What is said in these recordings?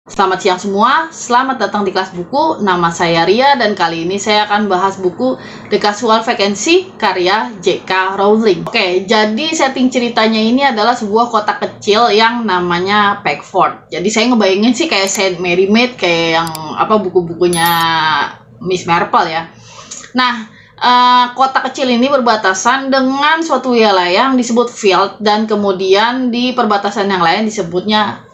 Selamat siang semua, selamat datang di kelas buku. Nama saya Ria dan kali ini saya akan bahas buku The Casual Vacancy karya J.K. Rowling. Oke, jadi setting ceritanya ini adalah sebuah kota kecil yang namanya Peckford. Jadi saya ngebayangin sih kayak Saint Mary Maid, kayak yang buku-bukunya Miss Marple ya. Nah, kota kecil ini berbatasan dengan suatu wilayah yang disebut Field dan kemudian di perbatasan yang lain disebutnya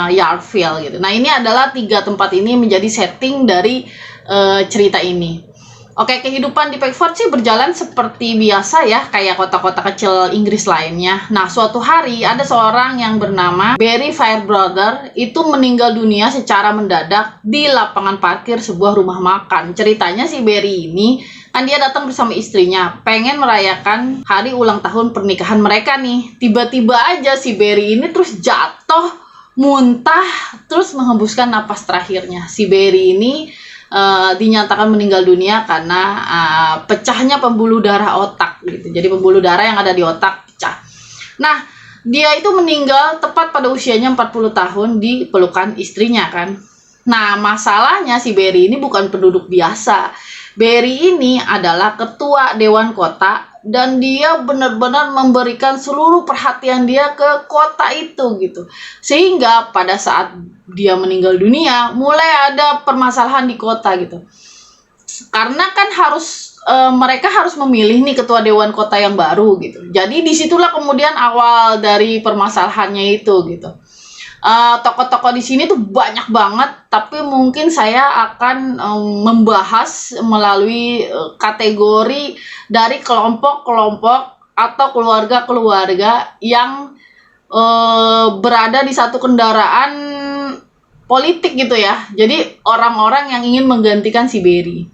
Yardville gitu. Nah, ini adalah tiga tempat ini menjadi setting dari cerita ini. Oke, kehidupan di Peckford sih berjalan seperti biasa ya, kayak kota-kota kecil Inggris lainnya. Nah, suatu hari ada seorang yang bernama Barry Fairbrother itu meninggal dunia secara mendadak di lapangan parkir sebuah rumah makan. Ceritanya si Barry ini kan dia datang bersama istrinya, pengen merayakan hari ulang tahun pernikahan mereka nih. Tiba-tiba aja si Barry ini terus jatuh, muntah, terus menghembuskan napas terakhirnya. Si Barry ini dinyatakan meninggal dunia karena pecahnya pembuluh darah otak gitu. Jadi pembuluh darah yang ada di otak pecah. Nah, dia itu meninggal tepat pada usianya 40 tahun di pelukan istrinya kan. Nah, masalahnya si Barry ini bukan penduduk biasa. Barry ini adalah ketua dewan kota dan dia benar-benar memberikan seluruh perhatian dia ke kota itu gitu. Sehingga pada saat dia meninggal dunia, mulai ada permasalahan di kota gitu. Karena kan mereka harus memilih nih ketua dewan kota yang baru gitu. Jadi disitulah kemudian awal dari permasalahannya itu gitu. Tokoh-tokoh di sini tuh banyak banget, tapi mungkin saya akan membahas melalui kategori dari kelompok-kelompok atau keluarga-keluarga yang berada di satu kendaraan politik gitu ya. Jadi orang-orang yang ingin menggantikan si Barry.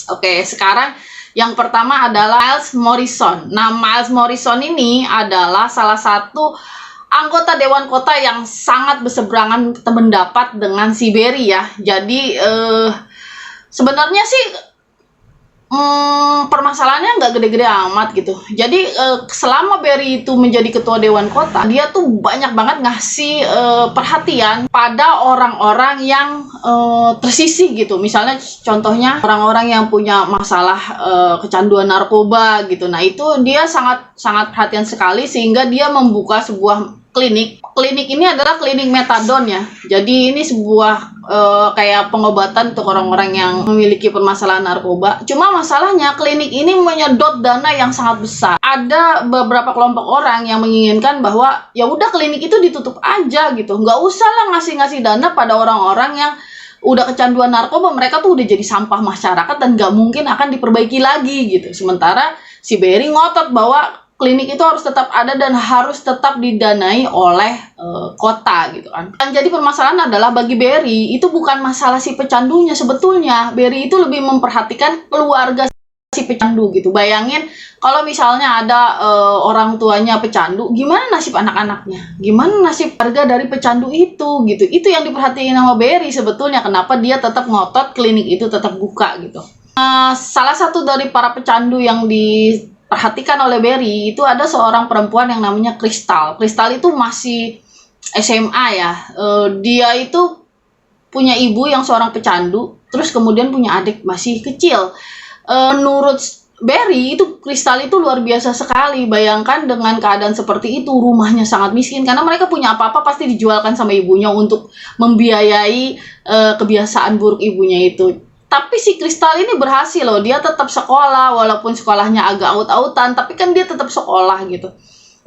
Oke, sekarang yang pertama adalah Miles Morrison. Nah, Miles Morrison ini adalah salah satu anggota Dewan Kota yang sangat berseberangan pendapat dengan si Barry ya. Jadi sebenarnya sih permasalahannya nggak gede-gede amat gitu. Jadi selama Barry itu menjadi ketua Dewan Kota, dia tuh banyak banget ngasih perhatian pada orang-orang yang tersisih gitu. Misalnya contohnya orang-orang yang punya masalah kecanduan narkoba gitu. Nah, itu dia sangat sangat perhatian sekali sehingga dia membuka sebuah klinik. Klinik ini adalah klinik metadon ya. Jadi ini sebuah kayak pengobatan untuk orang-orang yang memiliki permasalahan narkoba. Cuma masalahnya klinik ini menyedot dana yang sangat besar. Ada beberapa kelompok orang yang menginginkan bahwa ya udah klinik itu ditutup aja gitu. Nggak usah lah ngasih-ngasih dana pada orang-orang yang udah kecanduan narkoba. Mereka tuh udah jadi sampah masyarakat dan nggak mungkin akan diperbaiki lagi gitu. Sementara si Barry ngotot bahwa klinik itu harus tetap ada dan harus tetap didanai oleh kota gitu kan. Yang jadi permasalahan adalah bagi Barry itu bukan masalah si pecandunya sebetulnya. Barry itu lebih memperhatikan keluarga si pecandu gitu. Bayangin kalau misalnya ada orang tuanya pecandu, gimana nasib anak-anaknya? Gimana nasib keluarga dari pecandu itu gitu. Itu yang diperhatiin sama Barry sebetulnya, kenapa dia tetap ngotot klinik itu tetap buka gitu. Salah satu dari para pecandu yang diperhatikan oleh Barry itu ada seorang perempuan yang namanya Crystal. Crystal itu masih SMA ya. Dia itu punya ibu yang seorang pecandu, terus kemudian punya adik masih kecil. Menurut Barry itu Crystal itu luar biasa sekali. Bayangkan dengan keadaan seperti itu, rumahnya sangat miskin karena mereka punya apa-apa pasti dijualkan sama ibunya untuk membiayai kebiasaan buruk ibunya itu. Tapi si Crystal ini berhasil loh, dia tetap sekolah walaupun sekolahnya agak aut-autan, tapi kan dia tetap sekolah gitu.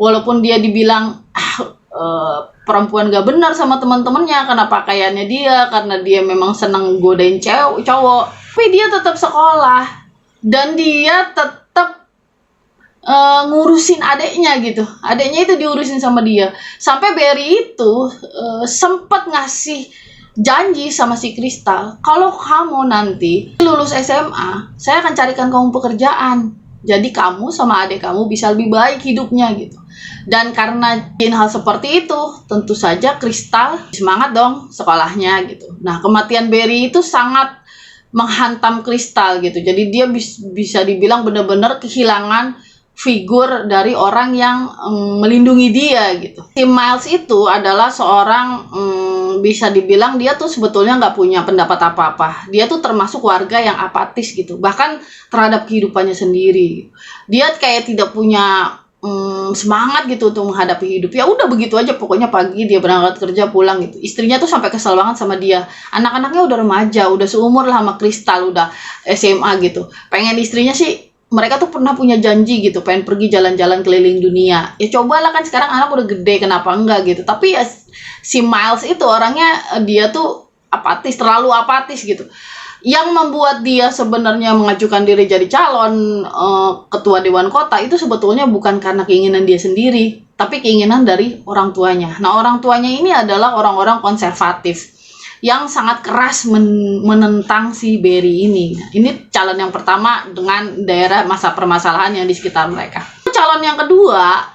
Walaupun dia dibilang perempuan gak benar sama teman-temannya karena pakaiannya dia, karena dia memang senang godain cowok, tapi dia tetap sekolah dan dia tetap ngurusin adeknya gitu. Adeknya itu diurusin sama dia. Sampai Barry itu sempat ngasih janji sama si Crystal, kalau kamu nanti lulus SMA, saya akan carikan kamu pekerjaan. Jadi kamu sama adik kamu bisa lebih baik hidupnya gitu. Dan karena hal seperti itu, tentu saja Crystal semangat dong sekolahnya gitu. Nah, kematian Barry itu sangat menghantam Crystal gitu. Jadi dia bisa dibilang benar-benar kehilangan figur dari orang yang melindungi dia gitu. Si Miles itu adalah seorang bisa dibilang dia tuh sebetulnya nggak punya pendapat apa-apa. Dia tuh termasuk warga yang apatis gitu, bahkan terhadap kehidupannya sendiri. Dia kayak tidak punya semangat gitu untuk menghadapi hidup. Ya udah begitu aja, pokoknya pagi dia berangkat kerja pulang gitu. Istrinya tuh sampai kesel banget sama dia. Anak-anaknya udah remaja, udah seumur lah sama Kristal, udah SMA gitu. Pengen istrinya sih, mereka tuh pernah punya janji gitu, pengen pergi jalan-jalan keliling dunia. Ya cobalah, kan sekarang anak udah gede, kenapa enggak gitu. Tapi ya si Miles itu orangnya, dia tuh apatis, terlalu apatis gitu. Yang membuat dia sebenarnya mengajukan diri jadi calon ketua dewan kota itu sebetulnya bukan karena keinginan dia sendiri, tapi keinginan dari orang tuanya. Nah, orang tuanya ini adalah orang-orang konservatif yang sangat keras menentang si Barry ini. Ini calon yang pertama dengan daerah masa permasalahan yang di sekitar mereka. Calon yang kedua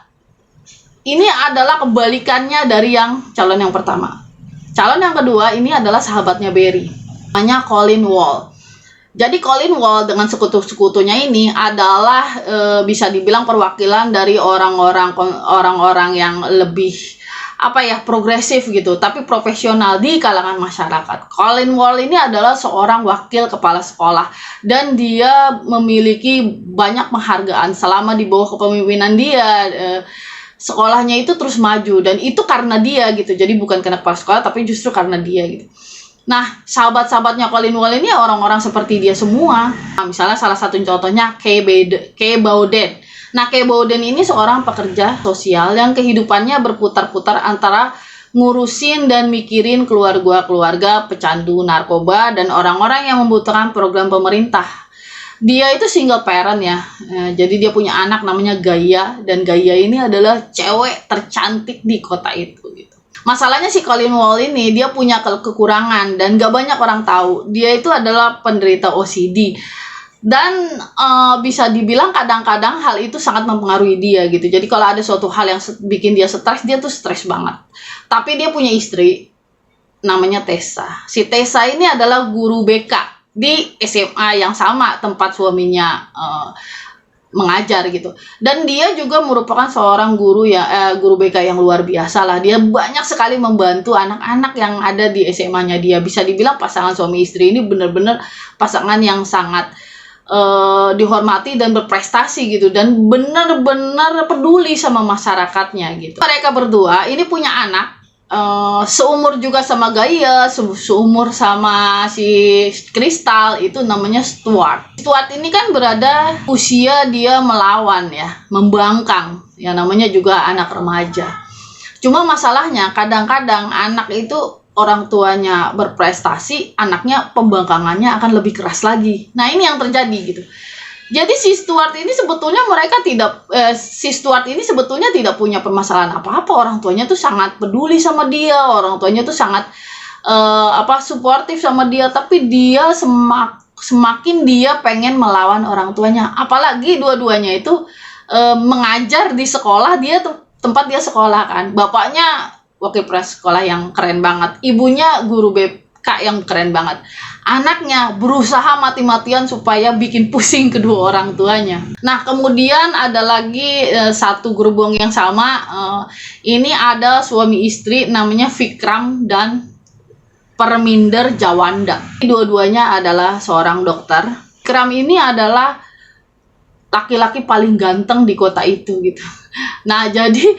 ini adalah kebalikannya dari yang calon yang pertama. Calon yang kedua ini adalah sahabatnya Barry, namanya Colin Wall. Jadi Colin Wall dengan sekutu-sekutunya ini adalah bisa dibilang perwakilan dari orang-orang yang lebih progresif gitu, tapi profesional di kalangan masyarakat. Colin Wall ini adalah seorang wakil kepala sekolah dan dia memiliki banyak penghargaan selama di bawah kepemimpinan dia. Sekolahnya itu terus maju dan itu karena dia gitu. Jadi bukan karena kepala sekolah, tapi justru karena dia gitu. Nah, sahabat-sahabatnya Colin Wall ini orang-orang seperti dia semua. Nah, misalnya salah satu contohnya Kay Bowden. Nah, Kay Bowden ini seorang pekerja sosial yang kehidupannya berputar-putar antara ngurusin dan mikirin keluarga-keluarga pecandu narkoba dan orang-orang yang membutuhkan program pemerintah. Dia itu single parent ya, jadi dia punya anak namanya Gaia, dan Gaia ini adalah cewek tercantik di kota itu gitu. Masalahnya si Colin Wall ini dia punya kekurangan dan gak banyak orang tahu. Dia itu adalah penderita OCD. Dan bisa dibilang kadang-kadang hal itu sangat mempengaruhi dia gitu. Jadi kalau ada suatu hal yang bikin dia stres, dia tuh stres banget. Tapi dia punya istri namanya Tessa. Si Tessa ini adalah guru BK di SMA yang sama tempat suaminya mengajar gitu. Dan dia juga merupakan seorang guru guru BK yang luar biasa lah. Dia banyak sekali membantu anak-anak yang ada di SMA-nya dia. Bisa dibilang pasangan suami istri ini benar-benar pasangan yang sangat dihormati dan berprestasi gitu, dan benar-benar peduli sama masyarakatnya gitu. Mereka berdua ini punya anak seumur juga sama Gaia, seumur sama si Kristal, itu namanya Stuart. Stuart ini kan berada usia dia melawan ya, membangkang, ya namanya juga anak remaja. Cuma masalahnya kadang-kadang anak itu orang tuanya berprestasi, anaknya pembangkangannya akan lebih keras lagi. Nah, ini yang terjadi gitu. Jadi si Stuart ini sebetulnya tidak punya permasalahan apa-apa. Orang tuanya tuh sangat peduli sama dia, orang tuanya tuh sangat suportif sama dia, tapi dia semakin dia pengen melawan orang tuanya. Apalagi dua-duanya itu mengajar di sekolah tempat dia sekolah kan. Bapaknya wakil sekolah yang keren banget, ibunya guru BK yang keren banget. Anaknya berusaha mati-matian supaya bikin pusing kedua orang tuanya. Nah, kemudian ada lagi satu gerbong yang sama. Ini ada suami istri namanya Vikram dan Parminder Jawanda. Dua-duanya adalah seorang dokter. Vikram ini adalah laki-laki paling ganteng di kota itu gitu. Nah, jadi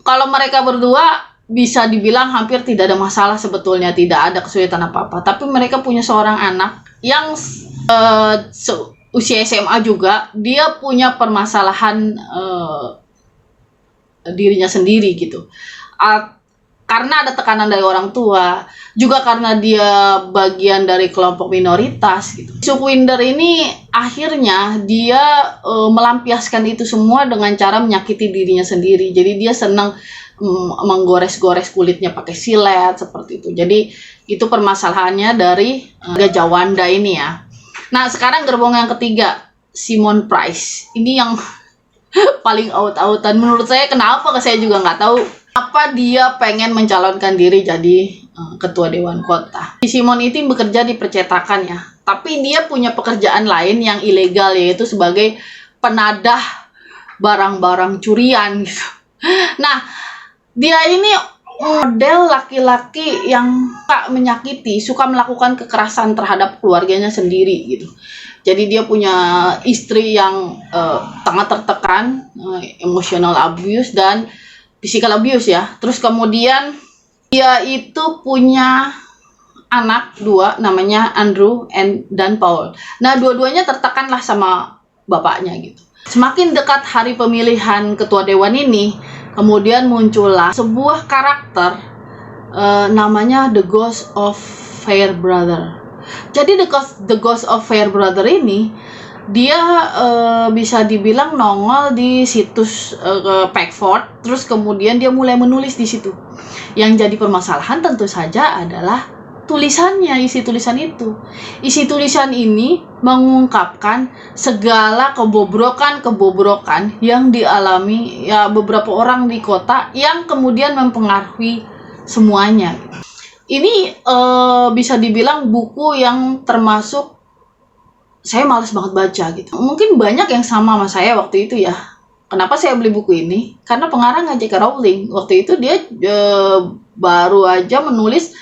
kalau mereka berdua bisa dibilang hampir tidak ada masalah sebetulnya, tidak ada kesulitan apa-apa. Tapi mereka punya seorang anak yang usia SMA juga, dia punya permasalahan dirinya sendiri gitu. Karena ada tekanan dari orang tua, juga karena dia bagian dari kelompok minoritas gitu. Sukhwinder ini akhirnya dia melampiaskan itu semua dengan cara menyakiti dirinya sendiri. Jadi dia senang menggores-gores kulitnya pakai silet seperti itu. Jadi itu permasalahannya dari Jawanda ini ya. Nah, sekarang gerbong yang ketiga, Simon Price. Ini yang paling out-outan menurut saya. Kenapa? Saya juga nggak tahu apa dia pengen mencalonkan diri jadi ketua dewan kota. Simon itu bekerja di percetakan ya, tapi dia punya pekerjaan lain yang ilegal, yaitu sebagai penadah barang-barang curian gitu. Nah, dia ini model laki-laki yang suka menyakiti, suka melakukan kekerasan terhadap keluarganya sendiri gitu. Jadi dia punya istri yang sangat tertekan, emotional abuse dan physical abuse ya. Terus kemudian dia itu punya anak dua, namanya Andrew dan Paul. Nah, dua-duanya tertekan lah sama bapaknya gitu. Semakin dekat hari pemilihan ketua dewan ini, kemudian muncullah sebuah karakter namanya The Ghost of Fairbrother. Jadi The Ghost of Fairbrother ini dia bisa dibilang nongol di situs Pickford, terus kemudian dia mulai menulis di situ. Yang jadi permasalahan tentu saja adalah tulisannya, isi tulisan itu. Isi tulisan ini mengungkapkan segala kebobrokan yang dialami ya beberapa orang di kota yang kemudian mempengaruhi semuanya. Ini bisa dibilang buku yang termasuk saya malas banget baca gitu. Mungkin banyak yang sama saya waktu itu ya. Kenapa saya beli buku ini? Karena pengarangnya J.K. Rowling waktu itu dia baru aja menulis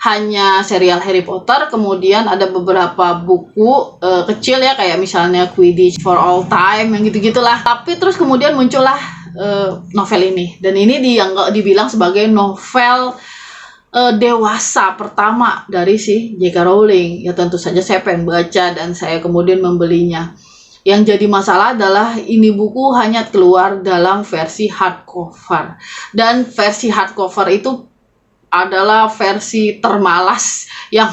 hanya serial Harry Potter, kemudian ada beberapa buku kecil ya, kayak misalnya Quidditch for All Time, yang gitu-gitulah. Tapi terus kemudian muncullah novel ini, dan ini dibilang sebagai novel dewasa pertama dari si J.K. Rowling. Ya tentu saja saya pengen baca dan saya kemudian membelinya. Yang jadi masalah adalah ini buku hanya keluar dalam versi hardcover, dan versi hardcover itu adalah versi termalas yang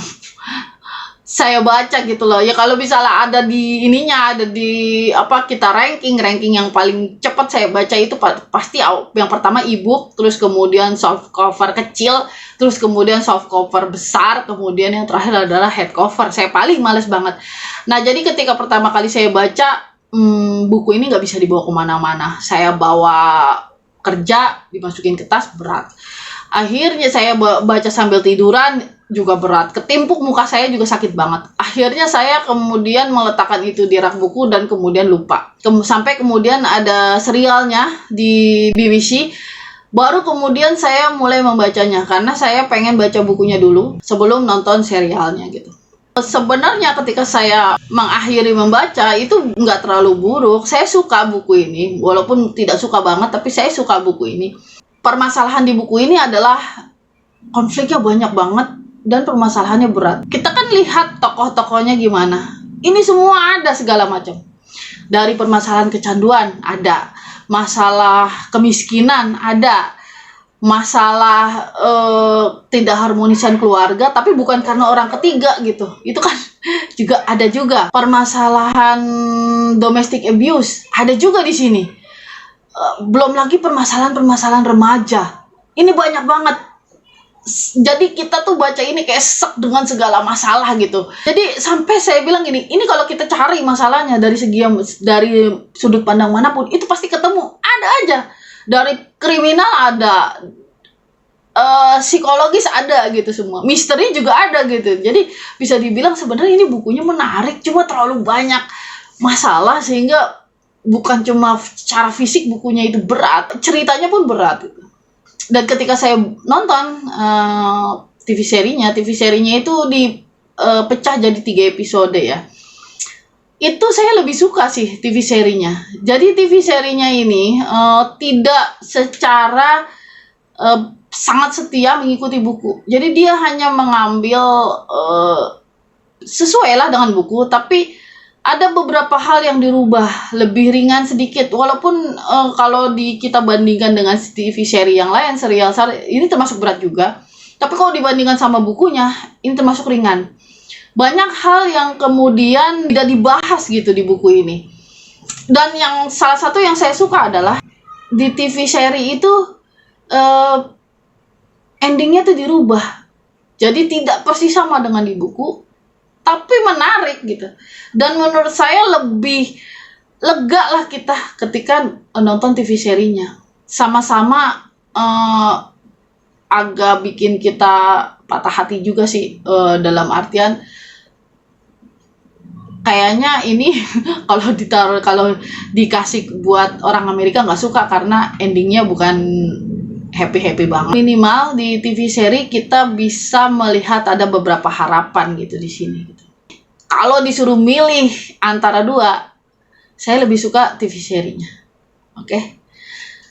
saya baca gitu loh. Ya kalau misalnya ada di ininya, ada di kita ranking yang paling cepat saya baca itu pasti yang pertama ebook, terus kemudian soft cover kecil, terus kemudian soft cover besar, kemudian yang terakhir adalah head cover. Saya paling males banget. Nah, jadi ketika pertama kali saya baca buku ini nggak bisa dibawa kemana-mana. Saya bawa kerja, dimasukin ke tas, berat. Akhirnya saya baca sambil tiduran juga berat. Ketimpuk muka saya juga sakit banget. Akhirnya saya kemudian meletakkan itu di rak buku dan kemudian lupa. Sampai kemudian ada serialnya di BBC. Baru kemudian saya mulai membacanya karena saya pengen baca bukunya dulu sebelum nonton serialnya gitu. Sebenarnya ketika saya mengakhiri membaca itu nggak terlalu buruk. Saya suka buku ini, walaupun tidak suka banget, tapi saya suka buku ini. Permasalahan di buku ini adalah konfliknya banyak banget dan permasalahannya berat. Kita kan lihat tokoh-tokohnya gimana. Ini semua ada segala macam. Dari permasalahan kecanduan ada, masalah kemiskinan ada, masalah tidak harmonisan keluarga, tapi bukan karena orang ketiga gitu. Itu kan juga ada juga. Permasalahan domestic abuse ada juga di sini. Belum lagi permasalahan remaja. Ini banyak banget. Jadi kita tuh baca ini kayak sek dengan segala masalah gitu. Jadi sampai saya bilang gini, ini kalau kita cari masalahnya dari sudut pandang manapun, itu pasti ketemu. Ada aja. Dari kriminal ada, psikologis ada gitu semua. Misteri juga ada gitu. Jadi bisa dibilang sebenarnya ini bukunya menarik, cuma terlalu banyak masalah sehingga bukan cuma secara fisik bukunya itu berat, ceritanya pun berat. Dan ketika saya nonton TV serinya itu dipecah jadi 3 episode ya. Itu saya lebih suka sih TV serinya. Jadi TV serinya ini tidak secara sangat setia mengikuti buku. Jadi dia hanya mengambil sesuai lah dengan buku, tapi ada beberapa hal yang dirubah lebih ringan sedikit, walaupun kalau kita bandingkan dengan TV seri yang lain, serial ini termasuk berat juga, tapi kalau dibandingkan sama bukunya ini termasuk ringan. Banyak hal yang kemudian tidak dibahas gitu di buku ini. Dan salah satu yang saya suka adalah di TV seri itu endingnya tuh dirubah, jadi tidak persis sama dengan di buku, tapi menarik gitu. Dan menurut saya lebih lega lah kita ketika nonton TV serinya. Sama-sama agak bikin kita patah hati juga sih, dalam artian kayaknya ini kalau dikasih buat orang Amerika nggak suka karena endingnya bukan happy banget. Minimal di TV seri kita bisa melihat ada beberapa harapan gitu di sini gitu. Kalau disuruh milih antara dua, saya lebih suka TV serinya. Oke.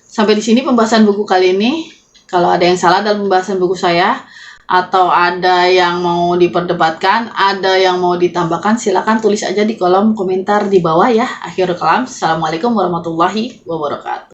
Sampai di sini pembahasan buku kali ini. Kalau ada yang salah dalam pembahasan buku saya, atau ada yang mau diperdebatkan, ada yang mau ditambahkan, silakan tulis aja di kolom komentar di bawah ya. Akhirul kalam. Assalamualaikum warahmatullahi wabarakatuh.